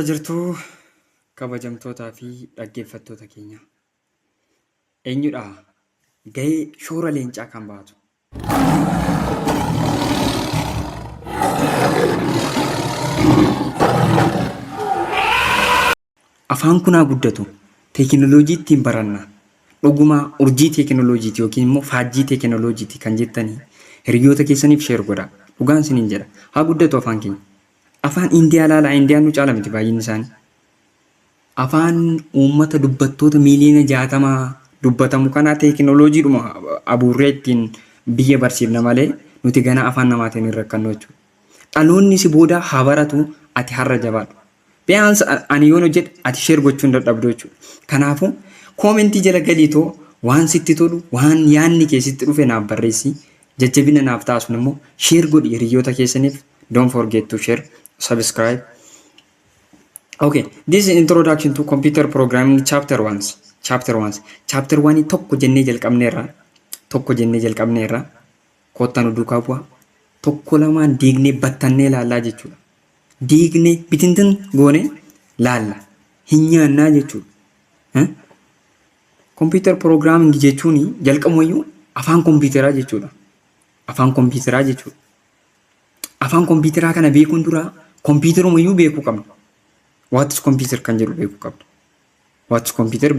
Harka jirtuu kabajamtootaa fi dhaggeeffattoota keenya. Eenyudha gahee shoora leencaa kan baatu? Afaan kunaa guddatu teekinooloojii ittiin baranna. Dhugumaa urjii teekinooloojiiti yookiin immoo faajjii teekinooloojiiti kan jettanii hiriyoota keessaniif sheer godhaa. Dhugaan isiniin jedha. Haa guddatu afaan keenya. Afaan Indiyaa ilaalaa. Indiyaan nu caala miti baay'inni isaanii. Afaan uummata dubbattoota miiliyoona 60 dubbatamu kana teekinooloojiidhuma abuurree ittiin biyya barsiifna malee nuti gana afaan namaatiin hin rakkannu jechuudha. Dhaloonni si booda haa baratu, ati har'a jabaadhu. Biyyaansa ani yoon hojjedhe ati sheer gochuu hin dadhabdu jechuudha. Kanaafuu koomentii jala galiitoo waan sitti tolu, waan yaadni keessatti dhufe naaf barreessi. Jajjabina naaf taasisun immoo sheer godhi hiriyoota keessaniif. Don't forget to share, subscribe. Okay, this is introduction to computer programming chapter 1. Chapter 1 tokko jennee jalqabneerra. Kottan duukaa bu'aa. Tokko lamaan diignee battannee laallaa jechuudha. Diignee bitintin goone laalla. Hin nyaannaa jechuudha. Computer programming jechuun jalqabumayyuu afaan kompiitaraa jechuudha. Afaan kompiitaraa kana beekuun dura kompiitarumayyuu beekuu qabna. What is computer kan jedhu beekuu qabna. What is computer?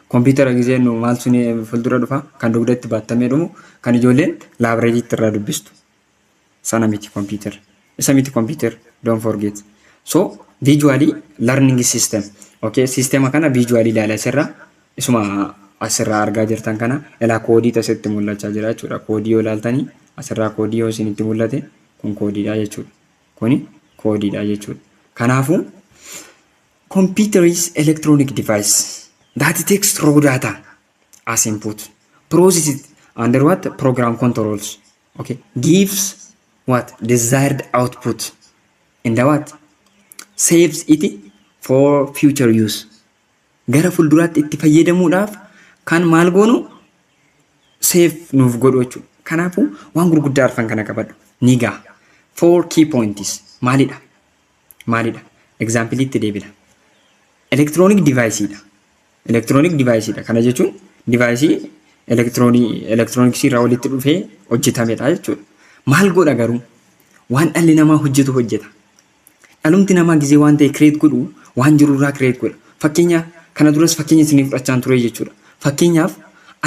Kompiitara gisee nu maal suni fuuldura dhufa kan dugdatti baattamee dhumu kan ijoolleen laabireeriitti irraa dubbistu. Sana miti computer. Isa miti computer. Don't forget. So visually learning system. Okay, sistema kana visually ilaala asirra. Isuma asirraa argaa jirtan kana ilaa koodii tasatti mul'achaa jira jechuudha. Koodii yoo ilaaltanii asirraa koodii yoo isinitti mul'ate kun koodiidha jechuudha. Kuni koodiidha jechuudha. Kanaafuu computer is electronic device that takes raw data as input, process it under what program controls, okay, gives what desired output, and what saves it for future use. Gara fuulduraatti itti fayyadamuudhaaf kan maal goonu save nuuf godhu jechuudha. Kanaafuu waan gurguddaa arfan kana qabadhu. Nigaa 4 key points maalidha? Example itti deebina. Electronic device dha. Kana jechuun device electronics irraa walitti dhufee hojjetamedha jechuudha. Maal godha garuu? Waan dhalli namaa hojjetu hojjeta. Dhalumti namaa gisee waan ta'e create godhu waan jirurraa create godha. Fakkeenyaaf kana duras fakkeenya isinii fudhachaan ture jechuudha. Fakkeenyaaf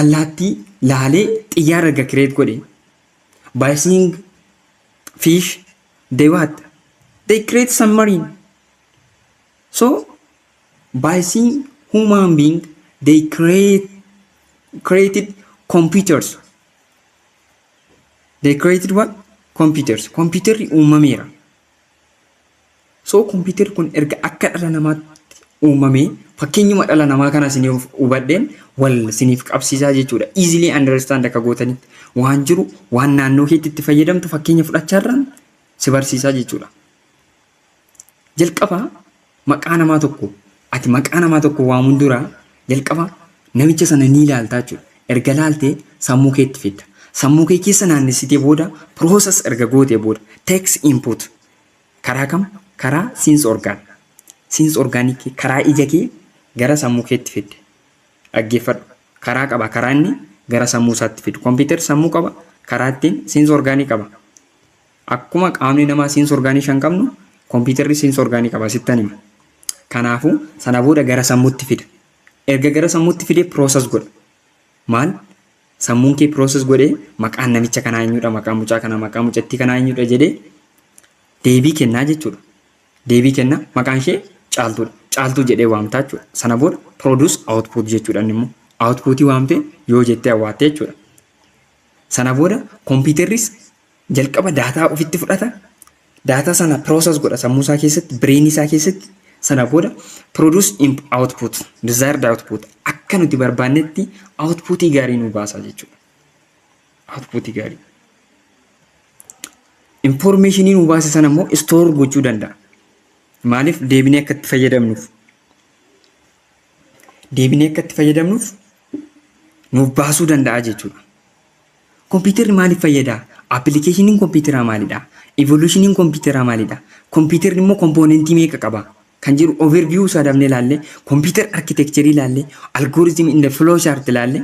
allaattii laalee xiyyaara erga create godhe. By seeing fish, they create submarine. So by seeing human being, they created computers. They created what? Computers. Computerri uumameera. So computer kun erga akka dhala namaatti uumamee fakkeenyuma dhala namaa kana isiniif hubadheen wal isiniif qabsiisaa jechuudha. Easily understand akka gootanitti waan jiru waan naannoo keetti itti fayyadamtu fakkeenya fudhachaarraan si barsiisaa jechuudha. Jalqaba maqaa namaa tokko waamuun dura jalqaba namicha sana ni ilaaltaa jechuudha. Erga ilaaltee sammuu keetti fidda. Sammuu kee keessa naannessitee booda process erga gootee booda text input karaa kam? Karaa sense organ. Sense organic karaa ija kee gara sammuu keetti fidde. Dhaggeeffadhu. Karaa qaba. Karaa inni gara sammuu isaatti fidu. Computer sammuu qaba. Karaa ittiin sense organic qaba. Akkuma qaamni namaa sense organic shan qabnu computerri sense organic qaba sittan hima. Kanaafuu sana booda gara sammuutti fida. Erga gara sammuutti fidee process godha. Maal? Sammuun kee process godhee maqaan namicha kanaa eenyudha, maqaan mucaa kanaa, maqaan mucattii kanaa eenyudha jedhee deebii kennaa jechuudha. Deebii kenna maqaan ishee caaltuudha. Caaltuu jedhee waamtaa jechuudha. Sana booda produce output jechuudha inni immoo. Outputii waamtee yoo jettee hawwaatte jechuudha. Sana booda computerris jalqaba daataa ofitti fudhata. Daataa sana process godha sammuu isaa keessatti, brain isaa keessatti. Sana booda produce output, desired output. Akka nuti barbaannetti outputii gaarii nu baasa jechuudha. Outputii gaarii. Informationii nu baase sana immoo store gochuu danda'a. Maaliif? Deebinee akka itti fayyadamnuuf nuuf baasuu danda'a jechuudha. Computerri maaliif fayyada? Applicationin computeraa maalidha? Evolutioniin computeraa maalidha? Computerri immoo kompoonentii meeqa qaba? kan jiru overview isaa dabnee ilaalle computer architecture ilaalle algorithm in the flow chart ilaalle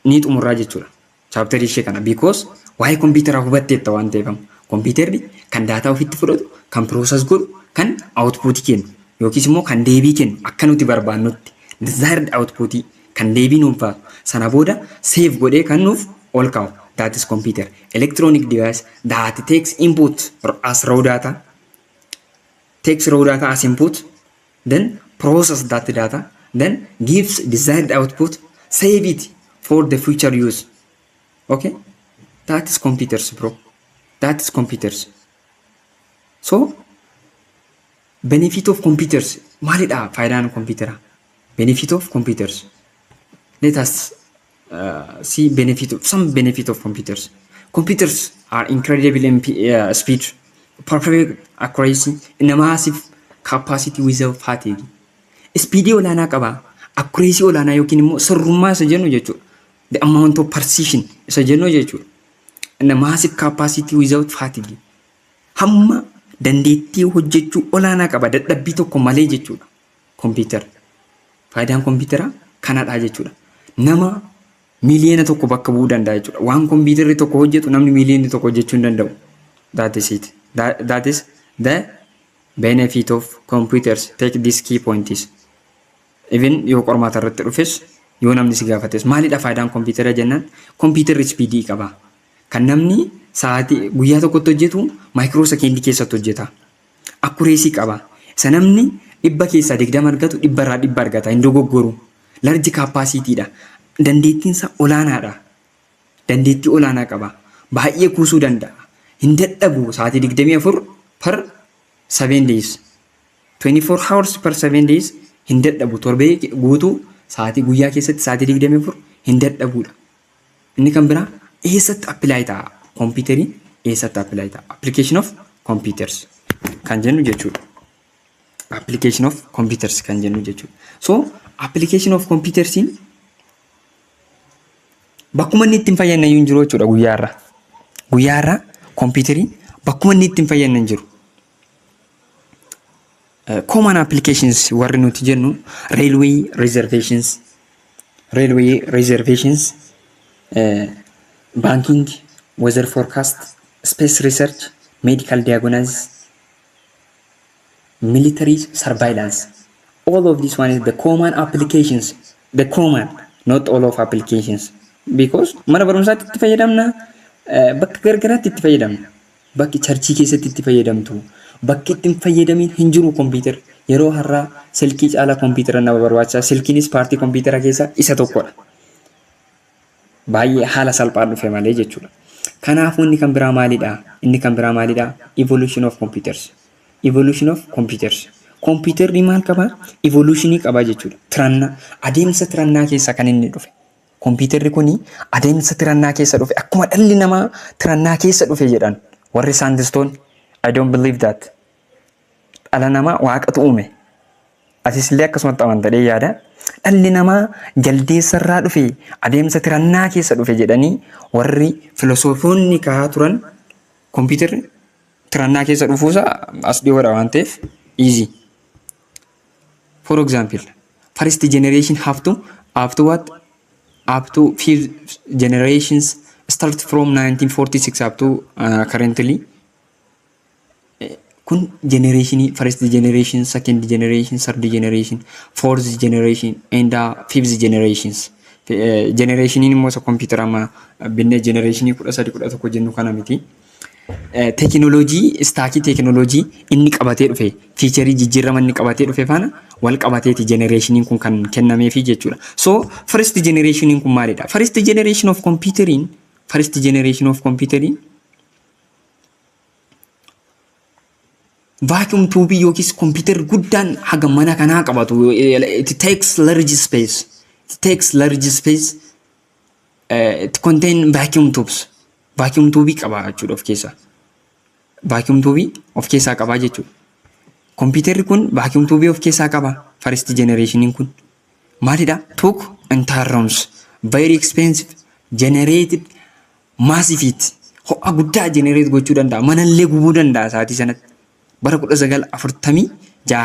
ni xumurraa jechuudha. Chapter ishee kana because waa'ee computeraa hubatteetta waan ta'eef computerri kan daataa ofitti fudhatu kan process godhu kan output kennu yookiis immoo kan deebii kennu akka nuti barbaannutti desired output kan deebii nuuf baatu sana booda save godhee kan nuuf ol kaa'u. That is computer. Electronic device that takes input as raw data, takes raw data as input, then process that data, then gives desired output, save it for the future use. Okay? That is computers, bro. That is computers. So, benefit of computers. Maalidha faayidaan computer? Benefit of computers. Let us see some benefit of computers. Computers are incredible in speed, perfect accuracy, and a massive capacity without fatigue. Speed olaanaa qaba, accuracy olaanaa yookiin immoo sirrummaa isa jennu jechuudha. The amount of precision isa jennu jechuudha. And a massive capacity without fatigue. Hamma dandeettii hojjechuu olaanaa qaba dadhabbii tokko malee jechuudha. Computer. Faayidaan computeraa kanadha jechuudha. Nama miliyoona tokko bakka bu'uu danda'a jechuudha. Waan computerri tokko hojjetu namni miliyoonni tokko hojjechuu hin danda'u. That is it. That is the benefit of computers. Take this key points. Even yoo qormaata irratti dhufes yoo namni si gaafates maalidha faayidaan computeraa jennaan computerri speedii qaba. Kan namni sa'aatii guyyaa tokkotti hojjetu maayikiroo sekeendii keessatti hojjeta. Accuracy qaba. Isa namni 100 keessaa 20 argatu 100 irraa 100 argata. Hin dogoggoru. Large capacity dha. Dandeettiin isaa olaanaadha. Dandeettii olaanaa qaba. Baay'ee kuusuu danda'a. Hin dadhabu sa'aatii 24 per 7 days. 24 hours per 7 days hin dadhabu. Torbee guutuu sa'aatii guyyaa keessatti sa'aatii 24 hin dadhabudha. Inni kan biraa eessatti apply ta'a? Computerii eessatti apply ta'a? Application of computers kan jennu jechuudha. Application of computers kan jennu jechuudha. So application of computersiin bakkuma inni ittiin fayyadamnu hin jiru jechuudha guyyaarra. Guyyaarra computerii bakkuma inni ittiin fayyadamnu hin jiru. Common applications warri nuti jennu railway reservations, banking, weather forecast, space research, medical diagnosis, military surveillance. All of this one is the common applications. The common, not all of applications. Because mana barumsaatti itti fayyadamna, bakka gargaraatti itti fayyadamna. Bakki charchii keessatti itti fayyadamtu. Bakki itti hin fayyadamin hin jiru computer. Yeroo har'aa silkii caalaa computer nama barbaachisa. Silkiinis paartii computer keessaa isa tokkodha. Baay'ee haala salphaan dhufe malee jechuudha. Kanaafuu inni kan biraa maalidha? Inni kan biraa maalidha? Evolution of computers. Evolution of computers. Computerri maal qaba? Evolutionii qaba jechuudha. Tirannaa, adeemsa tirannaa keessa kan inni dhufe. Computerri kuni adeemsa tirannaa keessa dhufe. Akkuma dhalli namaa tirannaa keessa dhufe jedhan warri saayintistoonni. I don't believe that. Dhala namaa waaqatu uume. Asisillee akkasumatti amantadhee yaada. Dhalli namaa jaldeessarraa dhufe adeemsa tirannaa keessa dhufe jedhanii warri filosoofoonni kaa'aa turan computerri tirannaa keessa dhufuusaa as dhiyoodha waan ta'eef easy. For example, first generation have to what? Up to 5 generations start from 1946 up to currently. Kun generation, first generation, second generation, third generation, fourth generation, and fifth generations. Generation immoo isa computer amma binne generation 13 jennu kana miti. Tekinooloojii istaakii tekinooloojii inni qabatee dhufe fiicharii jijjiirama inni qabatee dhufe faana wal qabateeti generationiin kun kan kennameefi jechuudha. So first generationiin kun maalidha? First generation of computeriin vacuum tube yookiis computer guddaan haga mana kanaa qabatu. It takes large space. It contain vacuum tubes. Vacuum tube qaba jechuudha of keessaa. Vacuum tube of keessaa qaba jechuudha. Computerri kun vacuum tube of keessaa qaba. First generationiin kun maalidha? Took entire rooms, very expensive, generated massive heat. Ho'a guddaa generate gochuu danda'a. Manallee gubuu danda'a sa'aatii sanatti. bara 1946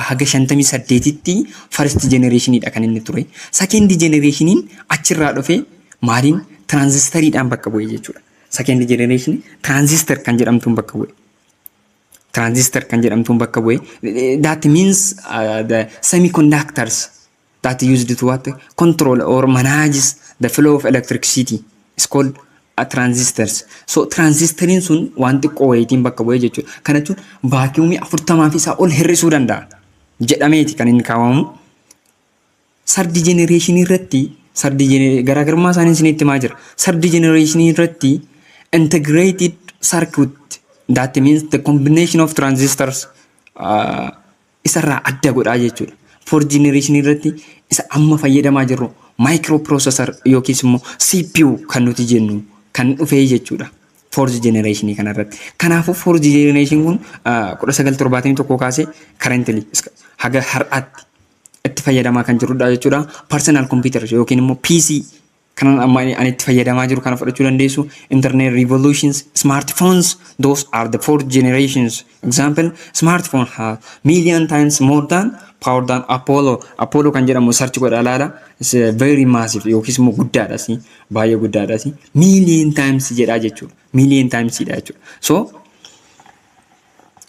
haga 58tti first generationidha kan inni ture. Second generationiin achirraa dhufee maaliin transistoriidhaan bakka bu'e jechuudha. Second generation transistor kan jedhamtuun bakka bu'e. Transistor kan jedhamtuun bakka bu'e. That means the semiconductors that used to what control or manage the flow of electricity is called transistors. So transistorin sun wanti qoweetiin bakka bu'e jechuudha. Kana jechuun vaakiyuumii 40 fi isaa ol hir'isuu danda'a jedhameeti kan inni kaa'amu. Third generation irratti garaagarummaa isaanii isinitti himaa jira. Third generation irratti integrated circuit, that means the combination of transistors isarraa adda godhaa jechuudha. Fourth generation irratti isa amma fayyadamaa jirru microprocessor yookiis immoo CPU kan nuti jennu kan dhufee jechuudha. Fourth generation kanarratti. Kanaafuu fourth generation kun 1971 kaasee currently haga har'aatti itti fayyadamaa kan jirudha jechuudha. Personal computer yookiin immoo PC kanan amma ani itti fayyadamaa jiru kana fudhachuu dandeessu. Internet revolutions, smartphones, those are the fourth generations. Example, smartphone has million times more than power than Apollo. Apollo kan jedhamu search godha ilaala. It's very massive yookiis immoo guddaadha si baay'ee guddaadha si million times jedha jechuudha. Million times jedha jechuudha. So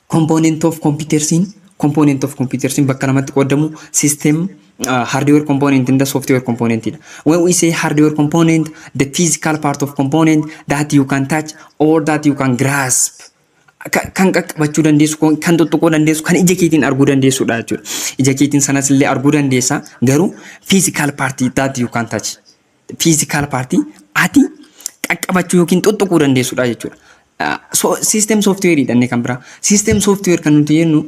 component of computers bakka lamatti qoodamu system, hardware component and the software component. When we say hardware component, the physical part of component that you can touch or that you can grasp. Kan qaqqabachuu dandeessu, kan tuttuquu dandeessu, kan ija keetiin arguu dandeessudha jechuudha. Ija keetiin sanas illee arguu dandeessa, garuu physical party that you can touch. Physical party ati qaqqabachuu yookiin tuttuquu dandeessudha jechuudha. So system software jedhanii kan biraa. System software kan nuti jennu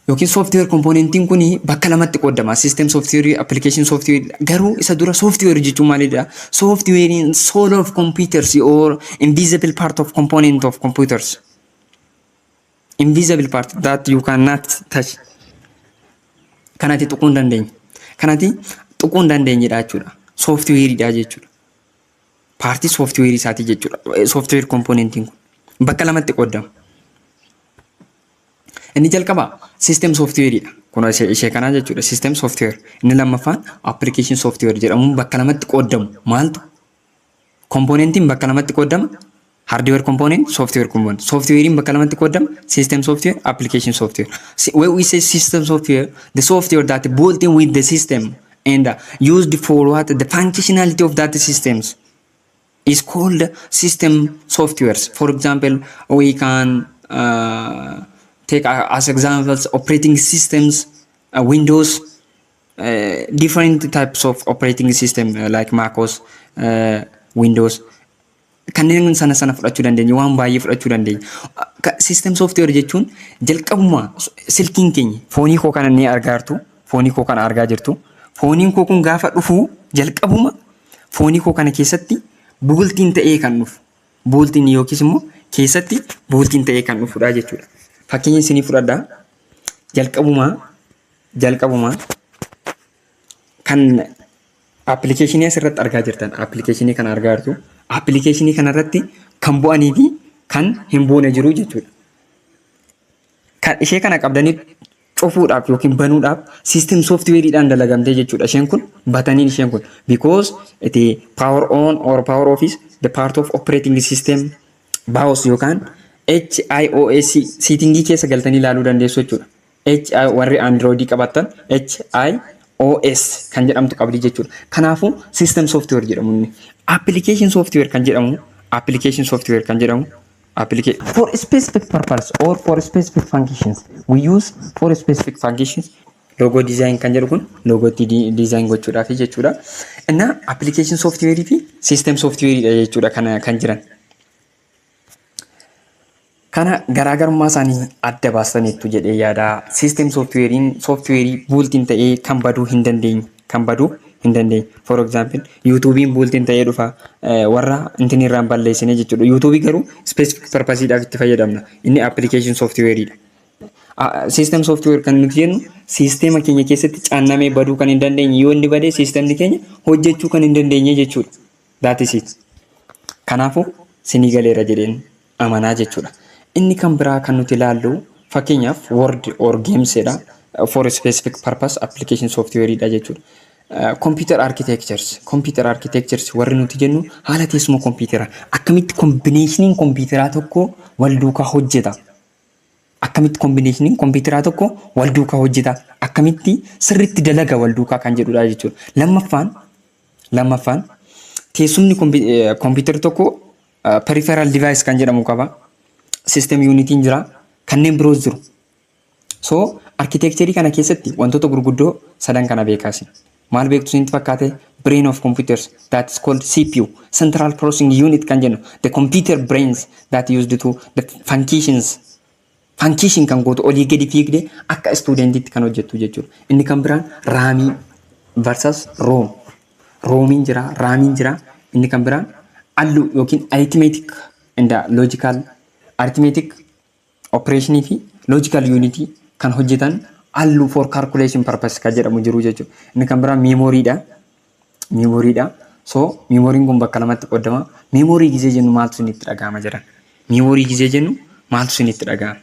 yookiin software componentiin kun bakka lamatti qoodama. System software, application software. Garuu isa dura software jechuun maalidha? Software in soul of computers or invisible part of component of computers. Invisible part that you cannot touch. Kanati tuquu hin dandeenye. Kanati tuquu hin dandeenyedha jechuudha. Softwareidha jechuudha. Paartii software isaati jechuudha. Software componentiin kun bakka lamatti qoodama. Inni jalqaba system softwareidha. Kun ishee kanaa jechuudha. System software. Inni lammaffaan application software jedhamuun bakka lamatti qoodamu. Maaltu? Componentiin bakka lamatti qoodama. Hardware component, software component. Software in bakka lamatti qoodama. System software, application software. When we say system software, the software that built in with the system and used for what the functionality of that systems is called system softwares. For example, we can take as examples operating systems, Windows, different types of operating system like MacOS, Windows. Kanneen sana fudhachuu dandeenya, waan baay'ee fudhachuu dandeenya. System software jechuun jalqabuma silkiin keenya foonii koo kana ni argaartu, foonii koo kana argaa jirtu. Fooniin koo kun gaafa dhufu jalqabuma foonii koo kana keessatti buultiin ta'ee kan dhufu. Buultiin yookiis immoo keessatti buultiin ta'ee kan dhufudha jechuudha. Fakkeenya isinii fudhadhaa. Jalqabuma kan appilikeeshinii asirratti argaa jirtan, appilikeeshinii kana argaa jirtu. Appilikeeshinii kanarratti kan bu'anii fi kan hin buune jiru jechuudha. Kan ishee kana qabdanii cufuudhaaf yookiin banuudhaaf system softwareidhaan dalagamtee jechuudha. Isheen kun bataniin isheen kun because it power on or power off is the part of operating system BIOS yookaan HIOS settingii keessa galtanii ilaaluu dandeessu jechuudha. Warri Android qabattan HIOS kan jedhamtu qabdi jechuudha. Kanaafuu system software jedhamu inni. Application software kan jedhamu for specific purpose or for specific functions. We use for specific functions. Logo design kan jedhu kun logo design gochuudhaaf jechuudha. Inna application software fi system software jechuudha kan jiran. Kana garaagarummaa isaanii adda baasaniitu jedhee yaada. System software buultiin ta'ee kan baduu hin dandeenye. For example, YouTubein buultiin ta'ee dhufa warra intinirraan balleessine jechuudha. YouTube garuu specific purposeidhaaf itti fayyadamna. Inni application softwareidha. System software kan nuti jennu sisteema keenya keessatti caannamee baduu kan hin dandeenye yoo inni badee sistemni keenya hojjechuu kan hin dandeenye jechuudha. That is it. Kanaafuu sinii galeera jedheen amanaa jechuudha. Inni kan biraa kan nuti ilaallu Fakkeenyaaf Word or Games jedha for a specific purpose application software dha jechuudha. Computer architectures warri nuti jennu haala teessuma kompiitara akkamitti kombinaashiniin kompiitaraa tokko wal duukaa hojjeta. Akkamitti kombinaashiniin kompiitaraa tokko wal duukaa hojjeta. Akkamitti sirriitti dalaga wal duukaa kan jedhudha jechuudha. Lammaffaan teessumni kompiitara tokko peripheral device kan jedhamu qaba. System unitiin jira. Kanneen biroos jiru. So architecture kana keessatti wantoota gurguddoo sadan kana beekaasi. Maal beektu isinitti fakkaate? Brain of computers that is called CPU, Central Processing Unit kan jennu. The computer brains that used to the function kan gootu olii gadi fiigdee akka studentitti kan hojjettu jechuudha. Inni kan biraan RAM versus ROM. ROMiin jira, RAMiin jira. Inni kan biraan allu yookiin arithmetic and logical arithmetic operation fi logical unity kan hojjetan allu for calculation purpose kan jedhamu jiru jechuudha. Inni kan biraan memory dha. So memory kun bakka lamatti qoodama. Memory gizee jennu maaltu isinitti dhaga'ama jedhan. Memory gizee jennu maaltu isinitti dhaga'ama.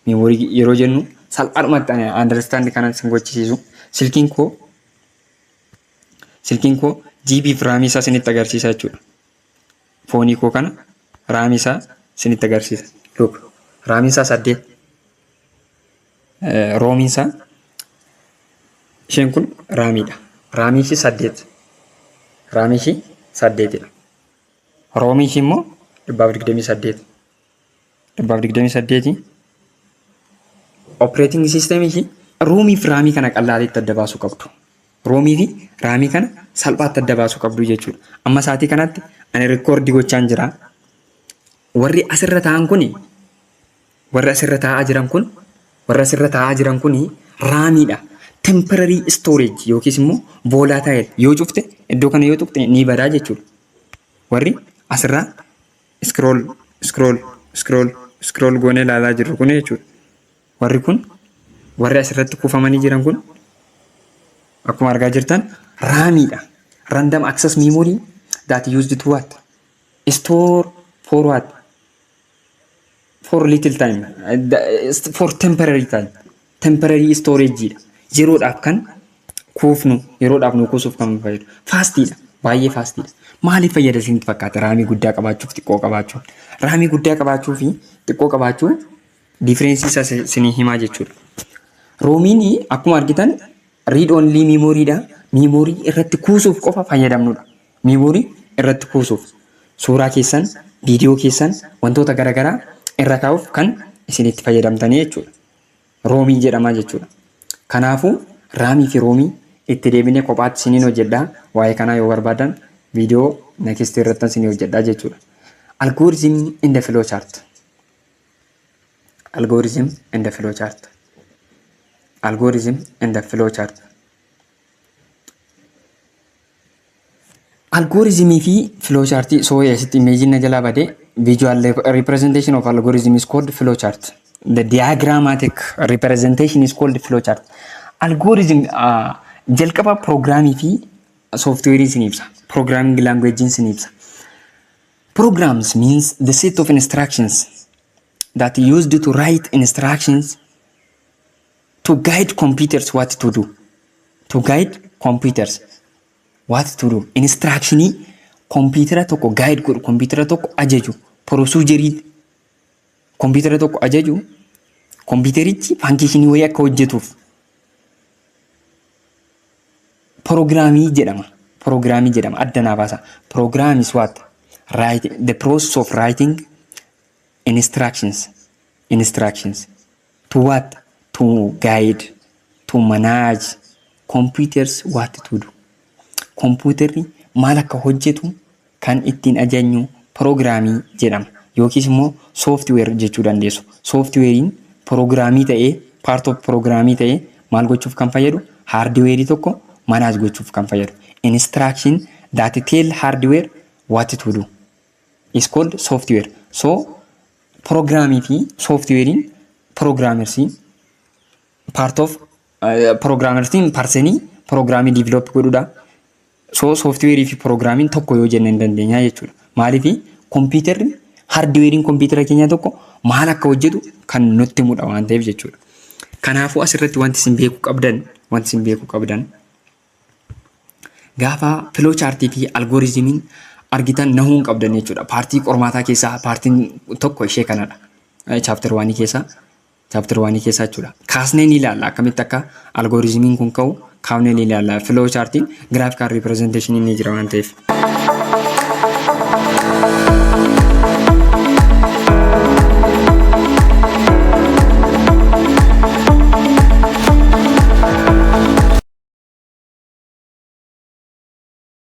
Memory yeroo jennu salphaadhumatti understand kanan sin gochisiisu. Silkiin koo GB fi RAM isaa isinitti agarsiisa jechuudha. Foonii koo kana RAM isaa isinitti agarsiisa. Look. RAM isaa 8. ROM isaa isheen kun RAMidha. RAM ishii 8. RAM ishii 8dha. ROM ishii immoo 128. 128 operating system ishii ROM fi RAM kana qallaalitti adda baasuu qabdu. ROM fi RAM kana salphaatti adda baasuu qabdu jechuudha. Amma sa'aatii kanatti ani rekoordii gochaan jira. Warri asirra taa'an kuni warra asirra taa'aa jiran kun RAMidha. Temporary storage yookiis immoo volatile yoo cufte iddoo kana yoo tuqte ni badaa jechuudha. Warri asirraa scroll goonee ilaalaa jirru kun jechuudha. Warri asirratti kuufamanii jiran kun akkuma argaa jirtan RAMidha. Random access memory that used to what? Store for what? For little time, for temporary time, temporary storage. Yeroodhaaf kan kuufnu, yeroodhaaf nu kuusuuf kan fayyadu. Fastidha, baay'ee fastidha. Maaliif fayyada isinitti fakkaata? Raamii guddaa qabaachuuf xiqqoo qabaachuun. Raamii guddaa qabaachuu fi xiqqoo qabaachuun difference isa isinii himaa jechuudha. Roomiin akkuma argitan read only memoryidha. Memory irratti kuusuuf qofa fayyadamnudha. Memory irratti kuusuuf suuraa keessan, viidiyoo keessan, wantoota garaagaraa irra kaa'uuf kan isinitti fayyadamtanii jechuudha. Roomii jedhama jechuudha. Kanaafuu raamii fi roomii itti deebinee kophaatti isiniin hojjedhaa. Waa'ee kanaa yoo barbaadan viidiyoo next irratti isinii hojjedhaa jechuudha. Algorithm in the flowchart. Algorithm in the flowchart. Algorithm in the flowchart. Algorithm fi flowchart. So asitti imagine na jalaa badee visual representation of algorithm is called flowchart. The diagrammatic representation is called flowchart. Algorithm jalqaba programming fi software isin ibsa. Programming language isin ibsa. Programs means the set of instructions that used to write instructions to guide computers what to do. To guide computers what to do. Instruction computer tokko guide godhu, computer tokko ajaju, procedure computer tokko ajaju, computerichi function wayii akka hojjetuuf programming jedhama. Programming jedhama. Adda naa baasa. Program is what? Writing, the process of writing instructions. Instructions. To what? To guide, to manage computers what to do. Computerri maal akka hojjetu kan ittiin ajajnu programming jedhama. Yookiis immoo software jechuu dandeessu. Softwarein programming ta'ee, part of programming ta'ee maal gochuuf kan fayyadu? Hardware tokko manage gochuuf kan fayyadu. Instruction that tell hardware what to do is called software. So programming fi softwarein programmers part of programmers person programming develop godhuudha. So software fi programming tokko yoo jenne hin dandeenya jechuudha. Maaliif computerri hardwarein computer keenya tokko maal akka hojjetu kan nutti himudha waan ta'eef jechuudha. Kanaafuu asirratti wanti isin beekuu qabdan gaafa filoo chaartii fi algooriizimiin argitan nahuun qabdan jechuudha. Paartii qormaataa keessaa paartiin tokko ishee kanadha. Chaaptar 1 keessaa jechuudha. Kaasnee ni ilaalla akkamitti akka algooriizimiin kun ka'u kaafnee ni ilaalla. Filoo chaartiin giraafikaal riipirezenteeshiniin ni jira waan ta'eef.